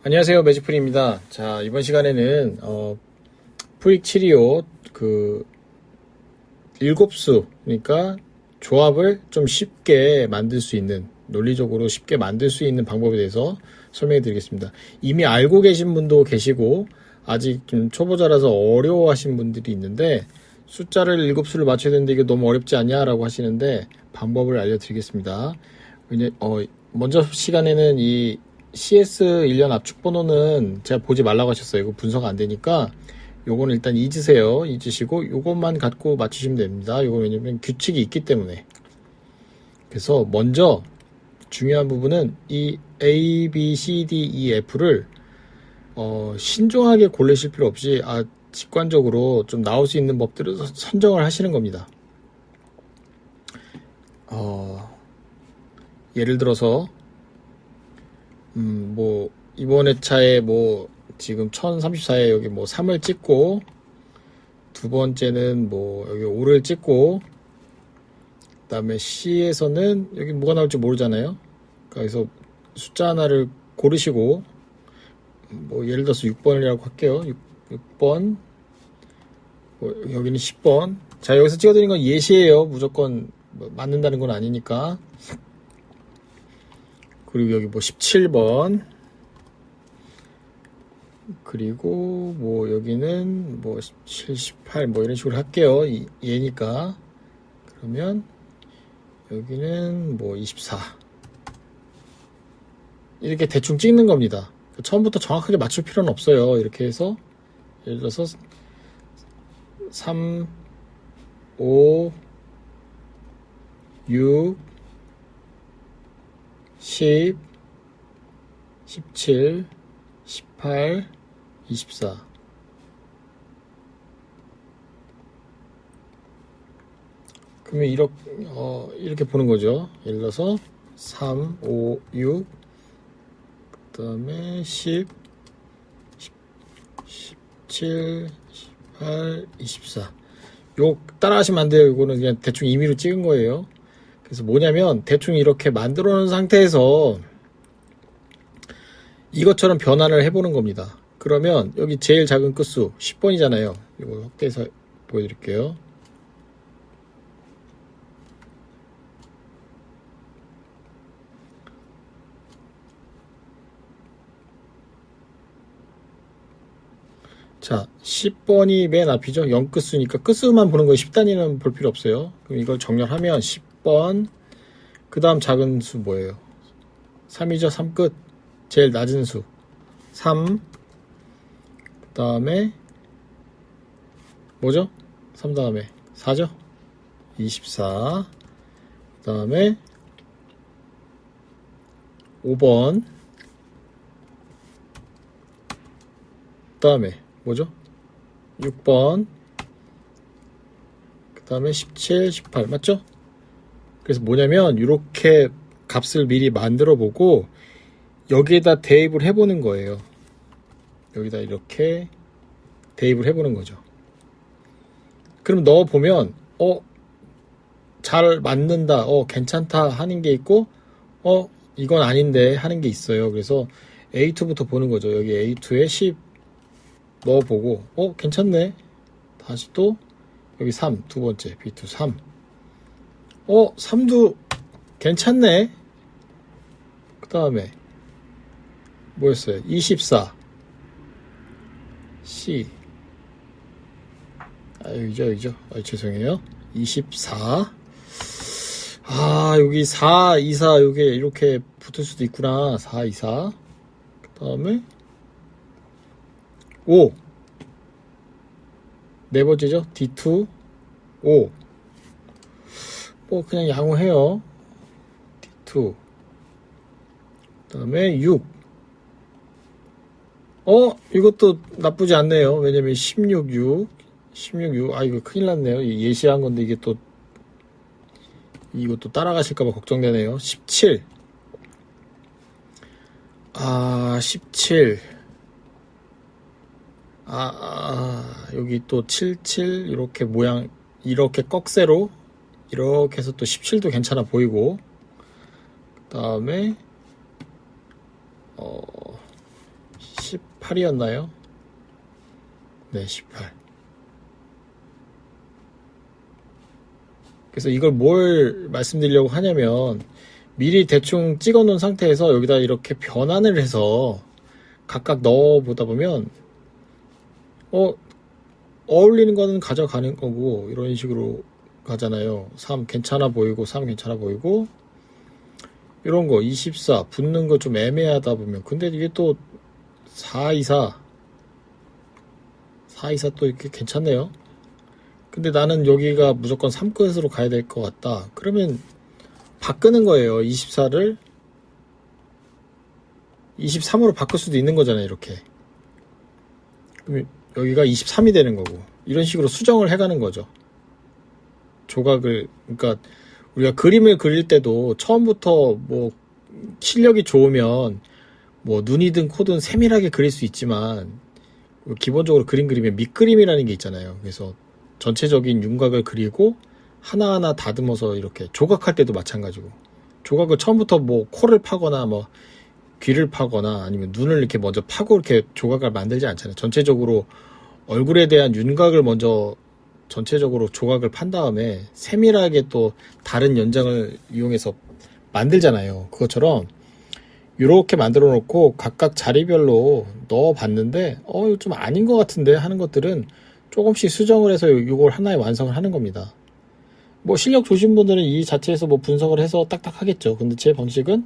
안녕하세요, 매직프리입니다. 자, 이번 시간에는 프릭 725 일곱수, 그러니까 조합을 좀 쉽게 만들 수 있는, 논리적으로 쉽게 만들 수 있는 방법에 대해서 설명해 드리겠습니다. 이미 알고 계신 분도 계시고 아직 좀 초보자라서 어려워하신 분들이 있는데, 숫자를 일곱수를 맞춰야 되는데 이게 너무 어렵지 않냐라고 하시는데 방법을 알려드리겠습니다. 먼저 시간에는 이 CS 1년 압축 번호는 제가 보지 말라고 하셨어요. 이거 분석 안 되니까 요거는 일단 잊으세요. 잊으시고 요것만 갖고 맞추시면 됩니다. 요거 왜냐면 규칙이 있기 때문에. 그래서 먼저 중요한 부분은 이 A, B, C, D, E, F를 신중하게 고르실 필요 없이 직관적으로 좀 나올 수 있는 법들을 선정을 하시는 겁니다. 예를 들어서 이번 회차에 지금 1034에 여기 3을 찍고, 두 번째는 여기 5를 찍고, 그 다음에 C에서는 여기 뭐가 나올지 모르잖아요. 그래서 숫자 하나를 고르시고, 예를 들어서 6번이라고 할게요. 6번, 여기는 10번. 자, 여기서 찍어드린 건 예시예요. 무조건 맞는다는 건 아니니까. 그리고 여기 17번. 그리고 여기는 17, 18 이런 식으로 할게요. 얘니까. 그러면 여기는 24. 이렇게 대충 찍는 겁니다. 처음부터 정확하게 맞출 필요는 없어요. 이렇게 해서 예를 들어서 3, 5, 6, 10, 17, 18, 24. 그러면 이렇게 보는 거죠. 예를 들어서 3, 5, 6, 그 다음에 10, 17, 18, 24. 요 따라 하시면 안 돼요. 이거는 그냥 대충 임의로 찍은 거예요. 그래서 뭐냐면 대충 이렇게 만들어 놓은 상태에서 이것처럼 변환을 해보는 겁니다. 그러면 여기 제일 작은 끝수 10번이잖아요. 이거 확대해서 보여드릴게요. 자, 10번이 맨 앞이죠. 0끝수니까 끝수만 보는 거예요. 10단위는 볼 필요 없어요. 그럼 이걸 정렬하면 10번, 그 다음 작은 수 뭐예요? 3이죠. 3끝. 제일 낮은 수 3, 그 다음에 뭐죠? 3 다음에 4죠? 24, 그 다음에 5번, 그 다음에 뭐죠? 6번, 그 다음에 17, 18 맞죠? 그래서 뭐냐면 이렇게 값을 미리 만들어 보고 여기에다 대입을 해보는 거예요. 여기다 이렇게 대입을 해보는 거죠. 그럼 넣어보면 잘 맞는다, 괜찮다 하는 게 있고 이건 아닌데 하는 게 있어요. 그래서 A2부터 보는 거죠. 여기 A2에 10 넣어보고 괜찮네. 다시 또 여기 3 두 번째 B2 3 3도 괜찮네. 그 다음에 뭐였어요? 24 C 여기죠. 죄송해요. 24 여기 4, 2, 4 요게 이렇게 붙을 수도 있구나. 4, 2, 4 그 다음에 5 네 번째죠. D2 5 그냥 양호해요. D2 그 다음에 6 이것도 나쁘지 않네요. 왜냐면 16, 6 이거 큰일 났네요. 예시한 건데 이것도 따라가실까봐 걱정되네요. 17 17 여기 또 77 이렇게 모양 이렇게 꺽쇠로 이렇게 해서 또 17도 괜찮아 보이고, 그 다음에 18이었나요? 네, 18. 그래서 이걸 뭘 말씀드리려고 하냐면 미리 대충 찍어 놓은 상태에서 여기다 이렇게 변환을 해서 각각 넣어 보다 보면 어울리는 거는 가져가는 거고 이런 식으로 가잖아요. 3 괜찮아 보이고 3 괜찮아 보이고 이런 거 24 붙는 거 좀 애매하다 보면 근데 이게 또 424 또 이렇게 괜찮네요. 근데 나는 여기가 무조건 3끝으로 가야 될 것 같다. 그러면 바꾸는 거예요. 24를 23으로 바꿀 수도 있는 거잖아요. 이렇게. 그럼 여기가 23이 되는 거고 이런 식으로 수정을 해가는 거죠. 조각을 그러니까 우리가 그림을 그릴 때도 처음부터 뭐 실력이 좋으면 뭐 눈이든 코든 세밀하게 그릴 수 있지만 기본적으로 그림 그리면 밑그림이라는 게 있잖아요. 그래서 전체적인 윤곽을 그리고 하나하나 다듬어서 이렇게 조각할 때도 마찬가지고 조각을 처음부터 뭐 코를 파거나 뭐 귀를 파거나 아니면 눈을 이렇게 먼저 파고 이렇게 조각을 만들지 않잖아요. 전체적으로 얼굴에 대한 윤곽을 먼저 전체적으로 조각을 판 다음에 세밀하게 또 다른 연장을 이용해서 만들잖아요. 그것처럼 이렇게 만들어 놓고 각각 자리별로 넣어 봤는데 이거 좀 아닌 것 같은데 하는 것들은 조금씩 수정을 해서 이걸 하나의 완성을 하는 겁니다. 뭐 실력 좋으신 분들은 이 자체에서 뭐 분석을 해서 딱딱 하겠죠. 근데 제 방식은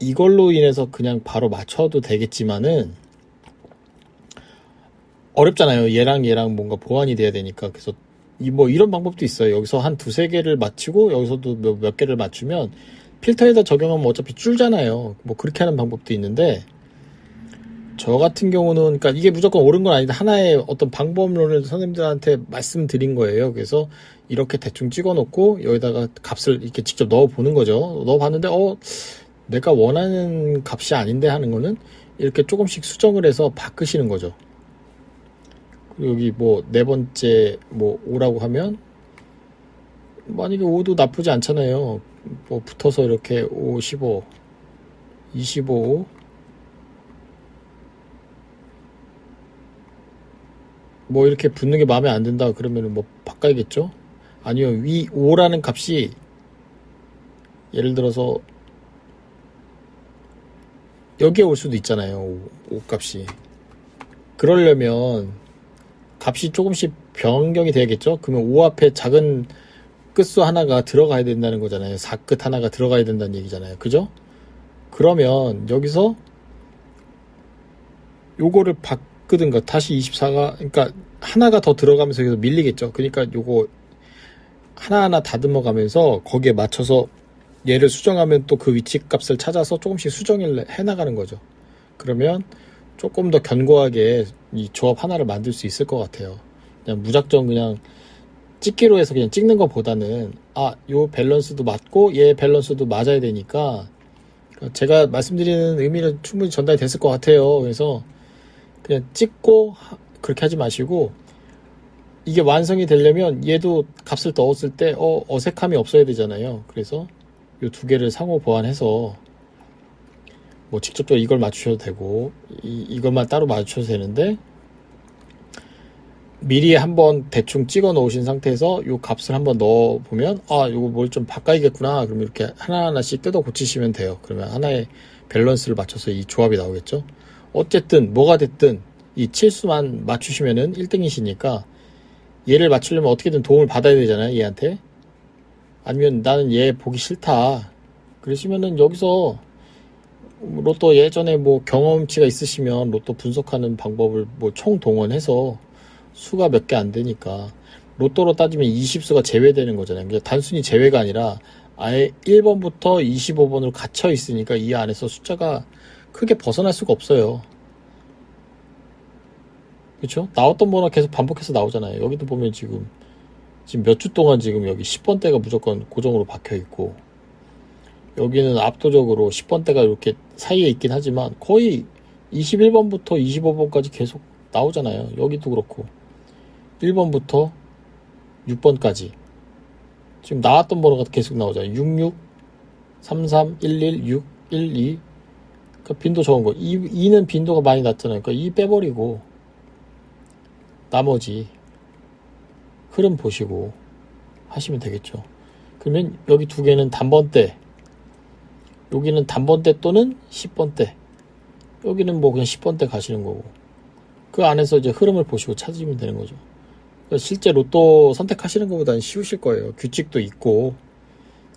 이걸로 인해서 그냥 바로 맞춰도 되겠지만은 어렵잖아요. 얘랑 뭔가 보완이 돼야 되니까. 그래서 뭐 이런 방법도 있어요. 여기서 한 두세 개를 맞추고 여기서도 몇 개를 맞추면 필터에다 적용하면 어차피 줄잖아요. 뭐 그렇게 하는 방법도 있는데 저 같은 경우는 그러니까 이게 무조건 옳은 건 아닌데 하나의 어떤 방법론을 선생님들한테 말씀드린 거예요. 그래서 이렇게 대충 찍어 놓고 여기다가 값을 이렇게 직접 넣어 보는 거죠. 넣어 봤는데 내가 원하는 값이 아닌데 하는 거는 이렇게 조금씩 수정을 해서 바꾸시는 거죠. 여기 뭐 네 번째 뭐 5라고 하면 만약에 5도 나쁘지 않잖아요. 뭐 붙어서 이렇게 5, 15, 25 뭐 이렇게 붙는 게 마음에 안 든다 그러면은 뭐 바꿔야겠죠. 아니요 위 5라는 값이 예를 들어서 여기에 올 수도 있잖아요. 5 값이 그러려면 값이 조금씩 변경이 돼야겠죠. 그러면 5 앞에 작은 끝수 하나가 들어가야 된다는 거잖아요. 4끝 하나가 들어가야 된다는 얘기잖아요. 그죠? 그러면 여기서 요거를 바꾸든가 다시 24가 그러니까 하나가 더 들어가면서 여기서 밀리겠죠. 그러니까 요거 하나하나 다듬어 가면서 거기에 맞춰서 얘를 수정하면 또 그 위치 값을 찾아서 조금씩 수정을 해 나가는 거죠. 그러면 조금 더 견고하게 이 조합 하나를 만들 수 있을 것 같아요. 그냥 무작정 그냥 찍기로 해서 그냥 찍는 것보다는 요 밸런스도 맞고 얘 밸런스도 맞아야 되니까 제가 말씀드리는 의미는 충분히 전달이 됐을 것 같아요. 그래서 그냥 찍고 그렇게 하지 마시고 이게 완성이 되려면 얘도 값을 넣었을 때 어색함이 없어야 되잖아요. 그래서 요 두 개를 상호 보완해서 뭐 직접적으로 이걸 맞추셔도 되고 이것만 따로 맞추셔도 되는데 미리 한번 대충 찍어 놓으신 상태에서 요 값을 한번 넣어 보면 요거 뭘 좀 바꿔야겠구나. 그러면 이렇게 하나하나씩 뜯어 고치시면 돼요. 그러면 하나의 밸런스를 맞춰서 이 조합이 나오겠죠. 어쨌든 뭐가 됐든 이 칠수만 맞추시면은 1등이시니까 얘를 맞추려면 어떻게든 도움을 받아야 되잖아요. 얘한테. 아니면 나는 얘 보기 싫다. 그러시면은 여기서 로또 예전에 뭐 경험치가 있으시면 로또 분석하는 방법을 뭐 총 동원해서 수가 몇 개 안 되니까 로또로 따지면 20수가 제외되는 거잖아요. 그러니까 단순히 제외가 아니라 아예 1번부터 25번으로 갇혀 있으니까 이 안에서 숫자가 크게 벗어날 수가 없어요. 그렇죠? 나왔던 번호 계속 반복해서 나오잖아요. 여기도 보면 지금 몇 주 동안 지금 여기 10번대가 무조건 고정으로 박혀 있고 여기는 압도적으로 10번대가 이렇게 사이에 있긴 하지만 거의 21번부터 25번까지 계속 나오잖아요. 여기도 그렇고 1번부터 6번까지 지금 나왔던 번호가 계속 나오잖아요. 66, 33, 11, 6, 12 그러니까 빈도 적은 거. 2는 빈도가 많이 낮잖아요. 그러니까 2 빼버리고 나머지 흐름 보시고 하시면 되겠죠. 그러면 여기 두 개는 단번대, 여기는 단번대 또는 10번대, 여기는 뭐 그냥 10번대 가시는 거고, 그 안에서 이제 흐름을 보시고 찾으시면 되는 거죠. 그러니까 실제 로또 선택하시는 것보다는 쉬우실 거예요. 규칙도 있고,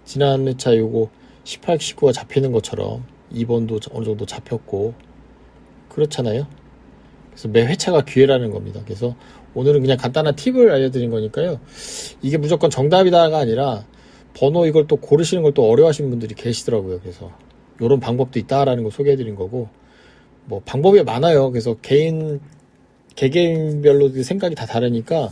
지난 회차 요거 18, 19가 잡히는 것처럼 2번도 어느 정도 잡혔고, 그렇잖아요. 그래서 매 회차가 기회라는 겁니다. 그래서 오늘은 그냥 간단한 팁을 알려드린 거니까요. 이게 무조건 정답이다가 아니라 번호 이걸 또 고르시는 걸 또 어려워하시는 분들이 계시더라고요. 그래서 이런 방법도 있다라는 거 소개해드린 거고, 뭐 방법이 많아요. 그래서 개개인별로 생각이 다 다르니까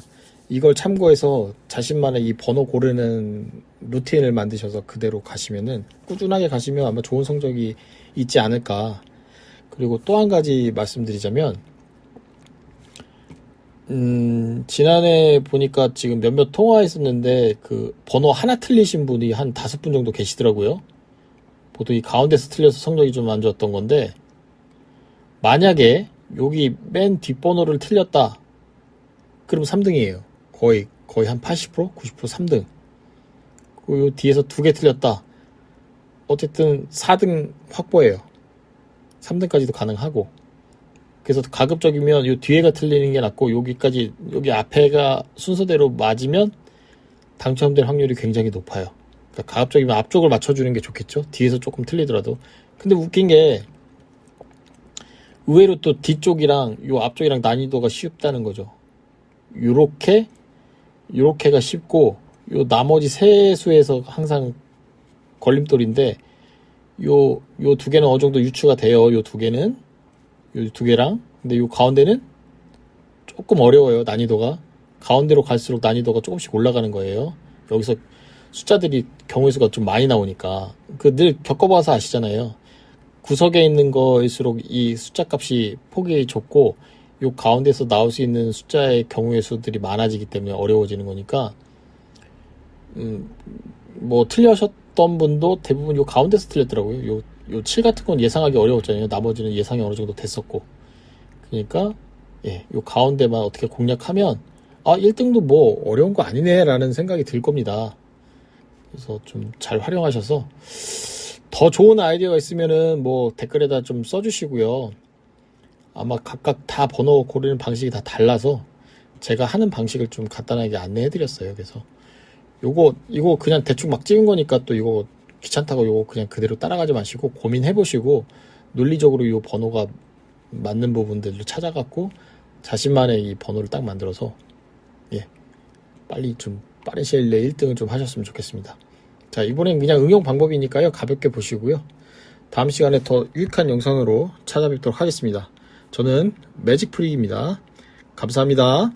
이걸 참고해서 자신만의 이 번호 고르는 루틴을 만드셔서 그대로 가시면은, 꾸준하게 가시면 아마 좋은 성적이 있지 않을까. 그리고 또 한 가지 말씀드리자면, 지난해 보니까 지금 몇몇 통화했었는데 그 번호 하나 틀리신 분이 한 5분 정도 계시더라고요. 보통 이 가운데서 틀려서 성적이 좀 안 좋았던 건데, 만약에 여기 맨 뒷번호를 틀렸다 그럼 3등이에요. 거의 한 80%? 90% 3등. 그리고 요 뒤에서 2개 틀렸다, 어쨌든 4등 확보예요. 3등까지도 가능하고. 그래서 가급적이면 요 뒤에가 틀리는 게 낫고, 여기까지, 여기 앞에가 순서대로 맞으면 당첨될 확률이 굉장히 높아요. 그러니까 가급적이면 앞쪽을 맞춰주는 게 좋겠죠. 뒤에서 조금 틀리더라도. 근데 웃긴 게 의외로 또 뒤쪽이랑 요 앞쪽이랑 난이도가 쉽다는 거죠. 요렇게가 쉽고, 요 나머지 세 수에서 항상 걸림돌인데, 요 두 개는 어느 정도 유추가 돼요. 요 두 개는, 요 두 개랑. 근데 요 가운데는 조금 어려워요. 난이도가 가운데로 갈수록 난이도가 조금씩 올라가는 거예요. 여기서 숫자들이 경우의 수가 좀 많이 나오니까, 그 늘 겪어봐서 아시잖아요. 구석에 있는 거일수록 이 숫자 값이 폭이 좁고, 요 가운데서 나올 수 있는 숫자의 경우의 수들이 많아지기 때문에 어려워지는 거니까, 뭐 틀려셨던 분도 대부분 요 가운데서 틀렸더라고요. 요 7 같은 건 예상하기 어려웠잖아요. 나머지는 예상이 어느 정도 됐었고. 그러니까 요 가운데만 어떻게 공략하면 1등도 뭐 어려운 거 아니네 라는 생각이 들 겁니다. 그래서 좀 잘 활용하셔서, 더 좋은 아이디어가 있으면은 뭐 댓글에다 좀 써주시고요. 아마 각각 다 번호 고르는 방식이 다 달라서 제가 하는 방식을 좀 간단하게 안내해드렸어요. 그래서 이거 그냥 대충 막 찍은 거니까 또 이거 귀찮다고 요거 그냥 그대로 따라가지 마시고 고민해보시고, 논리적으로 이 번호가 맞는 부분들을 찾아갖고 자신만의 이 번호를 딱 만들어서 빨리 좀 빠른 시일 내에 1등을 좀 하셨으면 좋겠습니다. 자, 이번엔 그냥 응용 방법이니까요. 가볍게 보시고요. 다음 시간에 더 유익한 영상으로 찾아뵙도록 하겠습니다. 저는 매직프리입니다. 감사합니다.